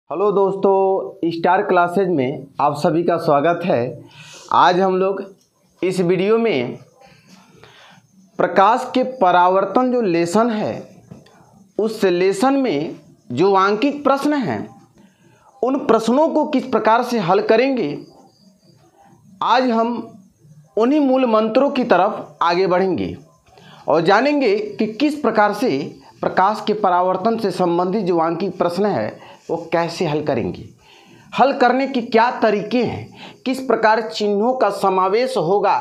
Hello दोस्तों, star classes में आप सभी का स्वागत है। आज हम लोग इस वीडियो में प्रकाश के परावर्तन जो लेसन है उस लेसन में जो आंकिक प्रश्न हैं उन प्रश्नों को किस प्रकार से हल करेंगे। आज हम उन्हीं मूल मंत्रों की तरफ आगे बढ़ेंगे और जानेंगे कि किस प्रकार से प्रकाश के परावर्तन से संबंधित जो आंकिक प्रश्न है वो कैसे हल करेंगे। हल करने के क्या तरीके हैं, किस प्रकार चिन्हों का समावेश होगा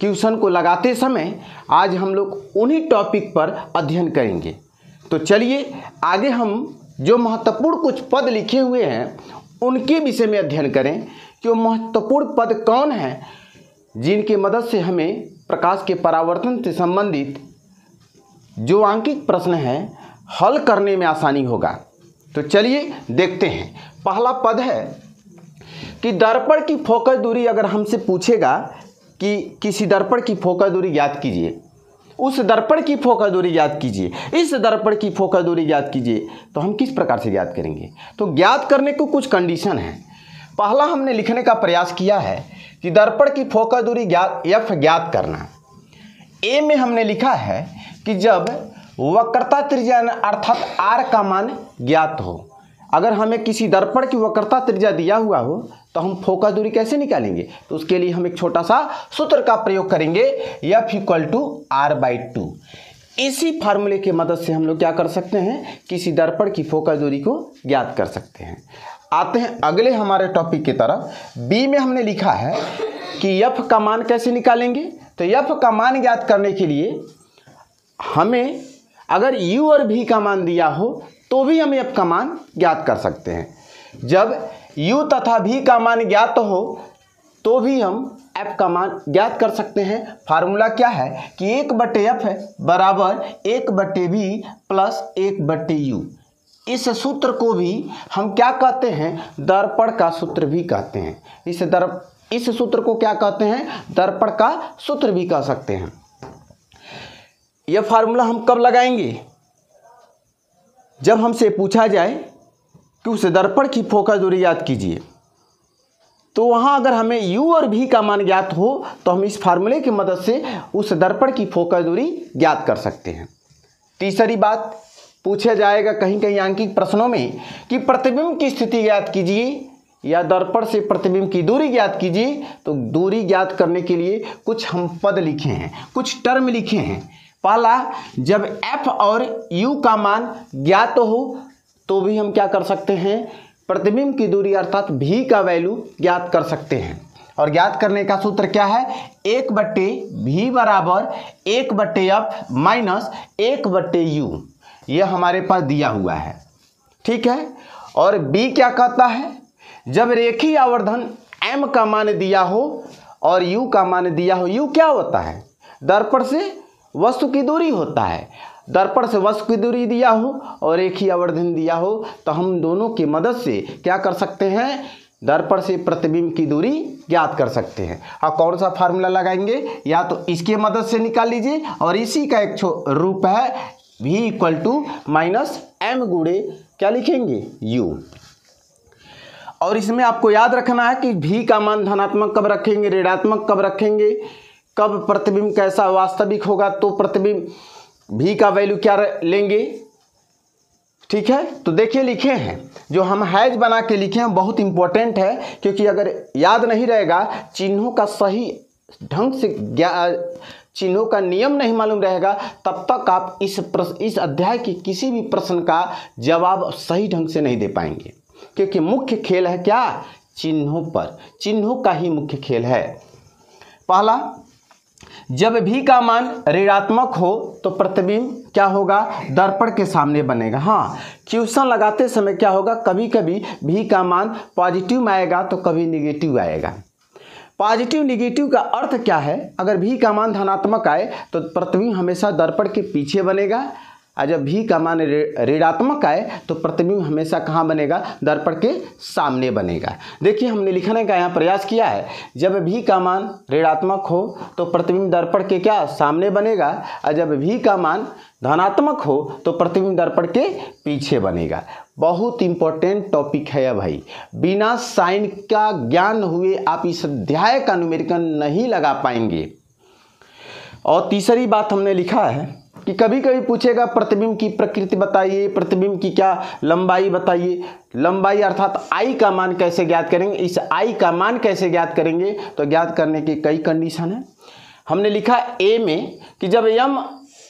क्वेश्चन को लगाते समय। आज हम लोग उन्हीं टॉपिक पर अध्ययन करेंगे। तो चलिए आगे हम जो महत्वपूर्ण कुछ पद लिखे हुए हैं उनके विषय में अध्ययन करें कि वो महत्वपूर्ण पद कौन हैं जिनकी मदद से हमें प्रकाश के परावर्तन से संबंधित जो आंकिक प्रश्न है हल करने में आसानी होगा। तो चलिए देखते हैं। पहला पद है कि दर्पण की फोकस दूरी अगर हमसे पूछेगा कि किसी दर्पण की फोकस दूरी ज्ञात कीजिए, उस दर्पण की फोकस दूरी ज्ञात कीजिए, इस दर्पण की फोकस दूरी ज्ञात कीजिए, तो हम किस प्रकार से ज्ञात करेंगे। तो ज्ञात करने को कुछ कंडीशन है। पहला हमने लिखने का प्रयास किया है कि दर्पण की फोकस दूरी एफ ज्ञात करना। ए में हमने लिखा है कि जब वक्रता त्रिज्या अर्थात आर का मान ज्ञात हो। अगर हमें किसी दर्पण की वक्रता त्रिज्या दिया हुआ हो तो हम फोकस दूरी कैसे निकालेंगे। तो उसके लिए हम एक छोटा सा सूत्र का प्रयोग करेंगे, F = R/2। इसी फार्मूले की मदद से हम लोग क्या कर सकते हैं, किसी दर्पण की फोकस दूरी को ज्ञात कर सकते हैं। आते हैं अगले हमारे टॉपिक की तरफ। बी में हमने लिखा है कि F का मान कैसे निकालेंगे। तो F का मान ज्ञात करने के लिए हमें अगर U और V का मान दिया हो तो भी हम F का मान ज्ञात कर सकते हैं। जब U तथा V का मान ज्ञात हो तो भी हम F का मान ज्ञात कर सकते हैं। फार्मूला क्या है कि 1/F बराबर 1/V प्लस 1/U। इस सूत्र को भी हम क्या कहते हैं, दर्पण का सूत्र भी कहते हैं। इस सूत्र को क्या कहते हैं, दर्पण का सूत्र भी कह सकते हैं। यह फार्मूला हम कब लगाएंगे, जब हमसे पूछा जाए कि उस दर्पण की फोकस दूरी याद कीजिए। तो वहाँ अगर हमें U और V का मान ज्ञात हो तो हम इस फार्मूले की मदद से उस दर्पण की फोकस दूरी ज्ञात कर सकते हैं। तीसरी बात पूछा जाएगा कहीं कहीं आंकिक प्रश्नों में कि प्रतिबिंब की स्थिति ज्ञात कीजिए या दर्पण से प्रतिबिंब की दूरी ज्ञात कीजिए। तो दूरी ज्ञात करने के लिए कुछ हम पद लिखे हैं, कुछ टर्म लिखे हैं। पहला, जब F और U का मान ज्ञात हो तो भी हम क्या कर सकते हैं, प्रतिबिंब की दूरी अर्थात V का वैल्यू ज्ञात कर सकते हैं। और ज्ञात करने का सूत्र क्या है, 1/V बराबर 1/F माइनस 1/U। यह हमारे पास दिया हुआ है, ठीक है। और B क्या कहता है, जब रेखीय आवर्धन M का मान दिया हो और U का मान दिया हो। U क्या होता है, दर्पण से वस्तु की दूरी होता है। दर्पण से वस्तु की दूरी दिया हो और रेखीय आवर्धन दिया हो तो हम दोनों की मदद से क्या कर सकते हैं, दर्पण से प्रतिबिंब की दूरी ज्ञात कर सकते हैं। और कौन सा फार्मूला लगाएंगे, या तो इसके मदद से निकाल लीजिए और इसी का एक रूप है V = -M गुणे क्या लिखेंगे, U। और इसमें आपको याद रखना है कि V का मान धनात्मक कब रखेंगे, ऋणात्मक कब रखेंगे, कब प्रतिबिंब कैसा वास्तविक होगा तो प्रतिबिंब V का वैल्यू क्या लेंगे, ठीक है। तो देखिए लिखे हैं, जो हम हैज बना के लिखे हैं बहुत इंपॉर्टेंट है, क्योंकि अगर याद नहीं रहेगा, चिन्हों का सही ढंग से चिन्हों का नियम नहीं मालूम रहेगा, तब तक आप इस अध्याय के किसी भी प्रश्न का जवाब सही ढंग से नहीं दे पाएंगे। क्योंकि मुख्य खेल है क्या, चिन्हों पर, चिन्हों का ही मुख्य खेल है। पहला, जब V का मान ऋणात्मक हो तो प्रतिबिंब क्या होगा, दर्पण के सामने बनेगा। हाँ, क्वेश्चन लगाते समय क्या होगा, कभी कभी V का मान पॉजिटिव में आएगा तो कभी निगेटिव आएगा। पॉजिटिव निगेटिव का अर्थ क्या है, अगर V का मान धनात्मक आए तो प्रतिबिंब हमेशा दर्पण के पीछे बनेगा, और जब V का मान ऋणात्मक आए तो प्रतिबिंब हमेशा कहाँ बनेगा, दर्पण के सामने बनेगा। देखिए हमने लिखने का यहाँ प्रयास किया है, जब V का मान ऋणात्मक हो तो प्रतिबिंब दर्पण के क्या सामने बनेगा, और जब V का मान धनात्मक हो तो प्रतिबिंब दर्पण के पीछे बनेगा। बहुत इंपॉर्टेंट टॉपिक है यह भाई, बिना साइन का ज्ञान हुए आप इस अध्याय का न्यूमेरिकल नहीं लगा पाएंगे। और तीसरी बात हमने लिखा है कि कभी कभी पूछेगा प्रतिबिंब की प्रकृति बताइए, प्रतिबिंब की क्या लंबाई बताइए। लंबाई अर्थात आई का मान कैसे ज्ञात करेंगे, इस आई का मान कैसे ज्ञात करेंगे, तो ज्ञात करने की कई कंडीशन है। हमने लिखा ए में कि जब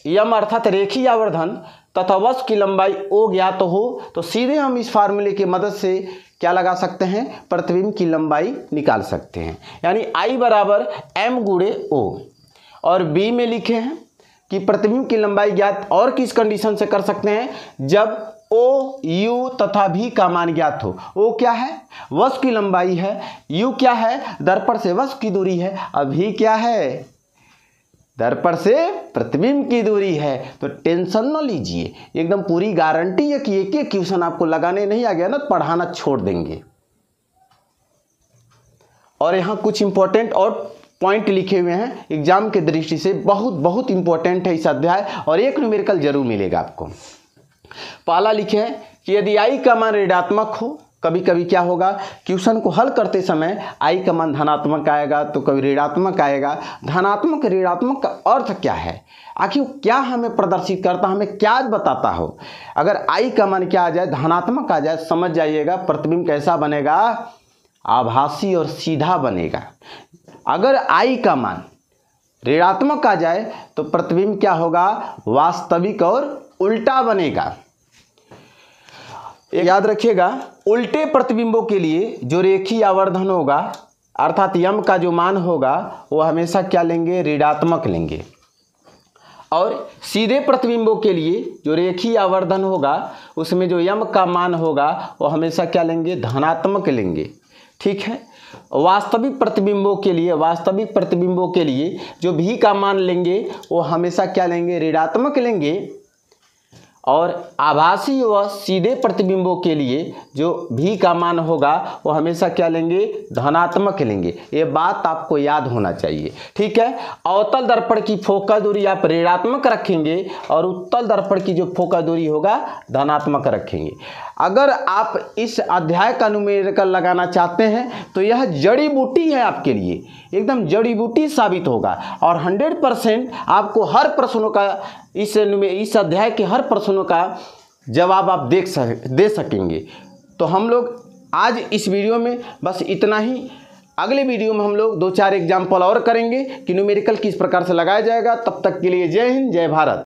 यम अर्थात रेखीय आवर्धन तथा वस्तु की लंबाई ओ ज्ञात हो तो सीधे हम इस फार्मूले की मदद से क्या लगा सकते हैं, प्रतिबिंब की लंबाई निकाल सकते हैं। यानी आई बराबर एम गुणे ओ। और बी में लिखे हैं कि प्रतिबिंब की लंबाई ज्ञात और किस कंडीशन से कर सकते हैं, जब ओ यू तथा भी का मान ज्ञात हो। ओ क्या है, वस्तु की लंबाई है, यू क्या है, दर्पण से वस्तु की दूरी है, अभी क्या है, दर्पण से प्रतिबिंब की दूरी है। तो टेंशन न लीजिए, एकदम पूरी गारंटी है कि एक एक क्वेश्चन आपको लगाने नहीं आ गया ना पढ़ाना छोड़ देंगे। और यहाँ कुछ इंपॉर्टेंट और पॉइंट लिखे हुए हैं एग्जाम के दृष्टि से, बहुत बहुत इंपॉर्टेंट है इस अध्याय, और एक न्यूमेरिकल जरूर मिलेगा आपको। पहला लिखे हैं कि यदि आई का मान ऋणात्मक हो, कभी कभी क्या होगा क्वेश्चन को हल करते समय आई का मान धनात्मक आएगा तो कभी ऋणात्मक आएगा। धनात्मक ऋणात्मक का अर्थ क्या है, आखिर क्या हमें प्रदर्शित करता, हमें क्या बताता हो। अगर आई का मान क्या आ जाए, धनात्मक आ जाए, समझ जाइएगा प्रतिबिंब कैसा बनेगा, आभासी और सीधा बनेगा। अगर आई का मान ऋणात्मक आ जाए तो प्रतिबिंब क्या होगा, वास्तविक और उल्टा बनेगा। याद रखिएगा, उल्टे प्रतिबिंबों के लिए जो रेखीय आवर्धन होगा अर्थात यम का जो मान होगा वो हमेशा क्या लेंगे, ऋणात्मक लेंगे। और सीधे प्रतिबिंबों के लिए जो रेखीय आवर्धन होगा उसमें जो यम का मान होगा वो हमेशा क्या लेंगे, धनात्मक लेंगे। ठीक है। वास्तविक प्रतिबिंबों के लिए जो भी का मान लेंगे वो हमेशा क्या लेंगे, ऋणात्मक लेंगे। और आभासी व सीधे प्रतिबिंबों के लिए जो भी का मान होगा वो हमेशा क्या लेंगे, धनात्मक लेंगे। ये बात आपको याद होना चाहिए। ठीक है। अवतल दर्पण की फोकस दूरी आप ऋणात्मक रखेंगे और उत्तल दर्पण की जो फोकस दूरी होगा धनात्मक रखेंगे। अगर आप इस अध्याय का न्यूमेरिकल लगाना चाहते हैं तो यह जड़ी बूटी है आपके लिए, एकदम जड़ी बूटी साबित होगा। और 100% आपको हर प्रश्नों का इस अध्याय के हर प्रश्नों का जवाब आप दे सकेंगे। तो हम लोग आज इस वीडियो में बस इतना ही। अगले वीडियो में हम लोग 2-4 एग्जाम्पल और करेंगे कि न्यूमेरिकल किस प्रकार से लगाया जाएगा। तब तक के लिए जय हिंद, जय भारत।